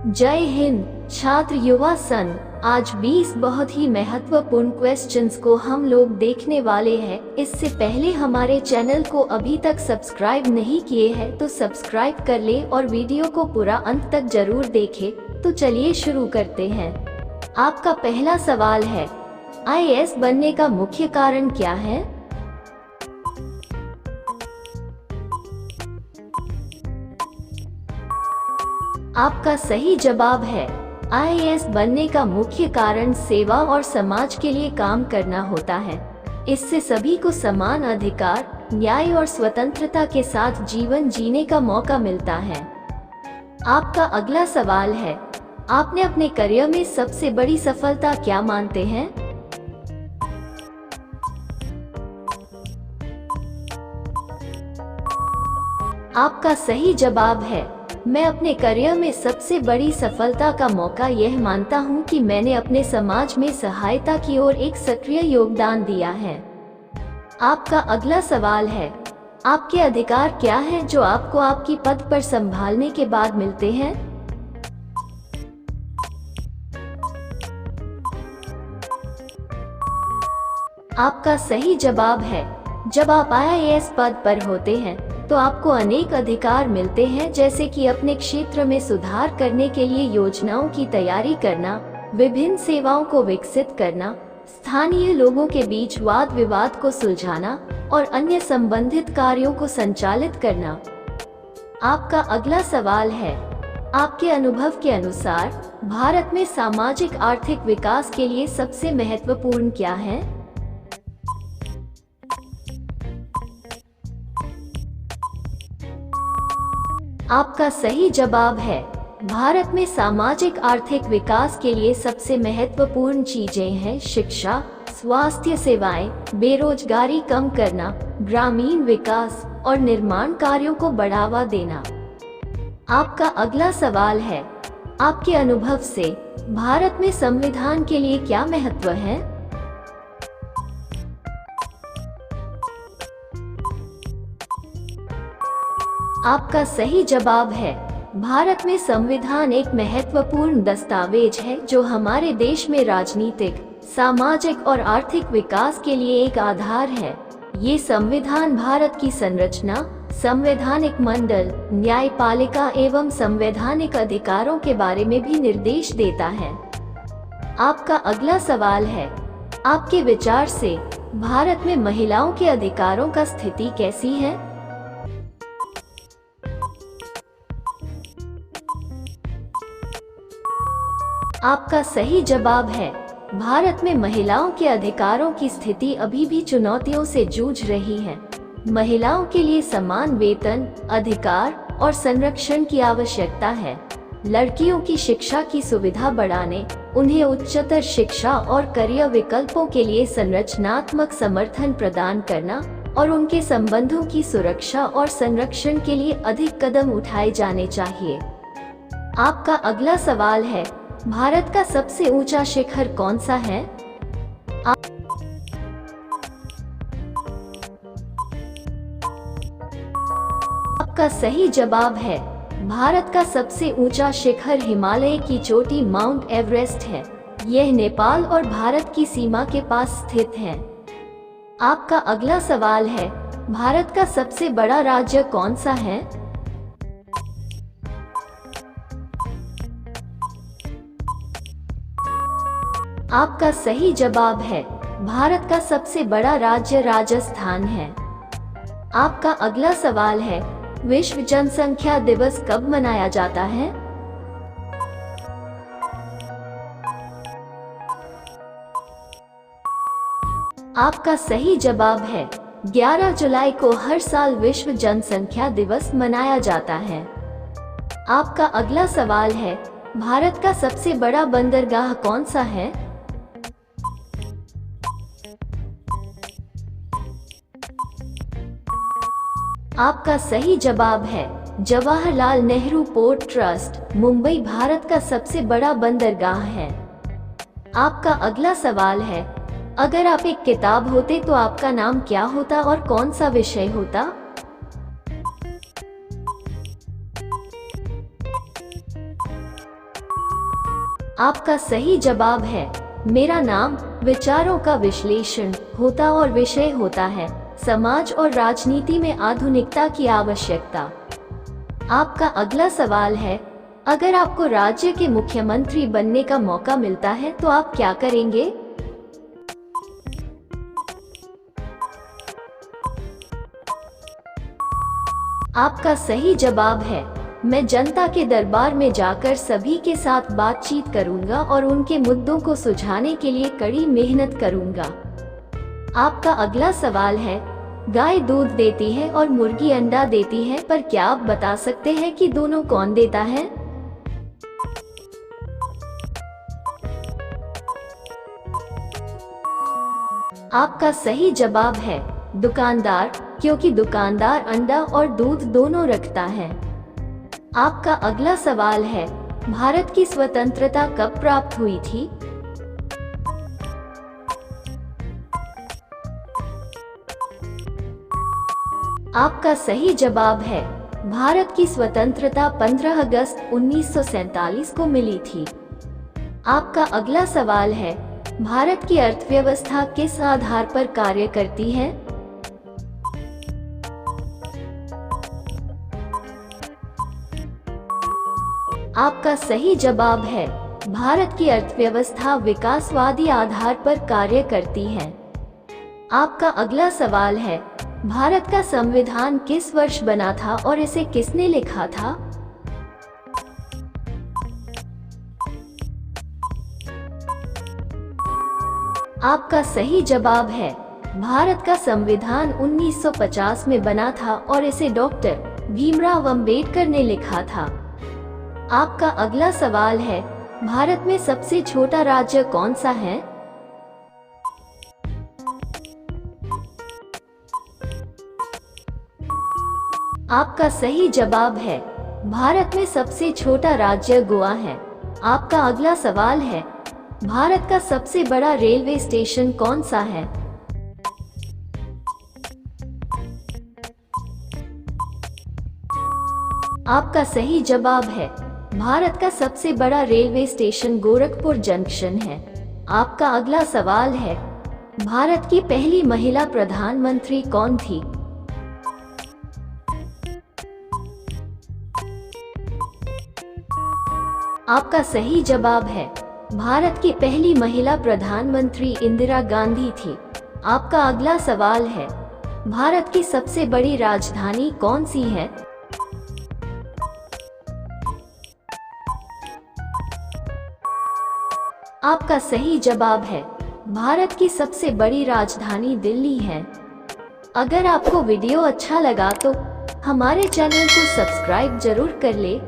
जय हिंद छात्र युवा संघ। आज 20 बहुत ही महत्वपूर्ण क्वेश्चंस को हम लोग देखने वाले हैं। इससे पहले हमारे चैनल को अभी तक सब्सक्राइब नहीं किए हैं तो सब्सक्राइब कर ले और वीडियो को पूरा अंत तक जरूर देखें। तो चलिए शुरू करते हैं। आपका पहला सवाल है, आईएएस बनने का मुख्य कारण क्या है? आपका सही जवाब है, आईएएस बनने का मुख्य कारण सेवा और समाज के लिए काम करना होता है। इससे सभी को समान अधिकार, न्याय और स्वतंत्रता के साथ जीवन जीने का मौका मिलता है। आपका अगला सवाल है, आपने अपने करियर में सबसे बड़ी सफलता क्या मानते हैं? आपका सही जवाब है, मैं अपने करियर में सबसे बड़ी सफलता का मौका यह मानता हूं कि मैंने अपने समाज में सहायता की ओर एक सक्रिय योगदान दिया है। आपका अगला सवाल है, आपके अधिकार क्या हैं जो आपको आपकी पद पर संभालने के बाद मिलते हैं? आपका सही जवाब है, जब आप आईएएस पद पर होते हैं तो आपको अनेक अधिकार मिलते हैं, जैसे कि अपने क्षेत्र में सुधार करने के लिए योजनाओं की तैयारी करना, विभिन्न सेवाओं को विकसित करना, स्थानीय लोगों के बीच वाद विवाद को सुलझाना और अन्य संबंधित कार्यों को संचालित करना। आपका अगला सवाल है, आपके अनुभव के अनुसार भारत में सामाजिक आर्थिक विकास के लिए सबसे महत्वपूर्ण क्या है? आपका सही जवाब है, भारत में सामाजिक आर्थिक विकास के लिए सबसे महत्वपूर्ण चीजें हैं शिक्षा, स्वास्थ्य सेवाएं, बेरोजगारी कम करना, ग्रामीण विकास और निर्माण कार्यों को बढ़ावा देना। आपका अगला सवाल है, आपके अनुभव से भारत में संविधान के लिए क्या महत्व है? आपका सही जवाब है, भारत में संविधान एक महत्वपूर्ण दस्तावेज है जो हमारे देश में राजनीतिक, सामाजिक और आर्थिक विकास के लिए एक आधार है। ये संविधान भारत की संरचना, संवैधानिक मंडल, न्यायपालिका एवं संवैधानिक अधिकारों के बारे में भी निर्देश देता है। आपका अगला सवाल है, आपके विचार से भारत में महिलाओं के अधिकारों का स्थिति कैसी है? आपका सही जवाब है, भारत में महिलाओं के अधिकारों की स्थिति अभी भी चुनौतियों से जूझ रही है। महिलाओं के लिए समान वेतन, अधिकार और संरक्षण की आवश्यकता है। लड़कियों की शिक्षा की सुविधा बढ़ाने, उन्हें उच्चतर शिक्षा और करियर विकल्पों के लिए संरचनात्मक समर्थन प्रदान करना और उनके संबंधों की सुरक्षा और संरक्षण के लिए अधिक कदम उठाए जाने चाहिए। आपका अगला सवाल है, भारत का सबसे ऊंचा शिखर कौन सा है? आपका सही जवाब है, भारत का सबसे ऊंचा शिखर हिमालय की चोटी माउंट एवरेस्ट है। यह नेपाल और भारत की सीमा के पास स्थित है। आपका अगला सवाल है, भारत का सबसे बड़ा राज्य कौन सा है? आपका सही जवाब है, भारत का सबसे बड़ा राज्य राजस्थान है। आपका अगला सवाल है, विश्व जनसंख्या दिवस कब मनाया जाता है? आपका सही जवाब है, 11 जुलाई को हर साल विश्व जनसंख्या दिवस मनाया जाता है। आपका अगला सवाल है, भारत का सबसे बड़ा बंदरगाह कौन सा है? आपका सही जवाब है, जवाहरलाल नेहरू पोर्ट ट्रस्ट, मुंबई भारत का सबसे बड़ा बंदरगाह है। आपका अगला सवाल है, अगर आप एक किताब होते तो आपका नाम क्या होता और कौन सा विषय होता? आपका सही जवाब है मेरा नाम। विचारों का विश्लेषण होता और विषय होता है समाज और राजनीति में आधुनिकता की आवश्यकता। आपका अगला सवाल है, अगर आपको राज्य के मुख्यमंत्री बनने का मौका मिलता है तो आप क्या करेंगे? आपका सही जवाब है मैं जनता के दरबार में जाकर सभी के साथ बातचीत करूंगा और उनके मुद्दों को सुलझाने के लिए कड़ी मेहनत करूंगा। आपका अगला सवाल है, गाय दूध देती है और मुर्गी अंडा देती है, पर क्या आप बता सकते हैं कि दोनों कौन देता है? आपका सही जवाब है दुकानदार, क्योंकि दुकानदार अंडा और दूध दोनों रखता है। आपका अगला सवाल है, भारत की स्वतंत्रता कब प्राप्त हुई थी? आपका सही जवाब है भारत की स्वतंत्रता 15 अगस्त 1947 को मिली थी। आपका अगला सवाल है, भारत की अर्थव्यवस्था किस आधार पर कार्य करती है? आपका सही जवाब है भारत की अर्थव्यवस्था विकासवादी आधार पर कार्य करती है। आपका अगला सवाल है, भारत का संविधान किस वर्ष बना था और इसे किसने लिखा था? आपका सही जवाब है भारत का संविधान 1950 में बना था और इसे डॉक्टर भीमराव अंबेडकर ने लिखा था। आपका अगला सवाल है, भारत में सबसे छोटा राज्य कौन सा है? आपका सही जवाब है भारत में सबसे छोटा राज्य गोवा है। आपका अगला सवाल है, भारत का सबसे बड़ा रेलवे स्टेशन कौन सा है? आपका सही जवाब है भारत का सबसे बड़ा रेलवे स्टेशन गोरखपुर जंक्शन है। आपका अगला सवाल है, भारत की पहली महिला प्रधानमंत्री कौन थी? आपका सही जवाब है भारत की पहली महिला प्रधानमंत्री इंदिरा गांधी थी। आपका अगला सवाल है, भारत की सबसे बड़ी राजधानी कौन सी है? आपका सही जवाब है भारत की सबसे बड़ी राजधानी दिल्ली है। अगर आपको वीडियो अच्छा लगा तो हमारे चैनल को सब्सक्राइब जरूर कर ले।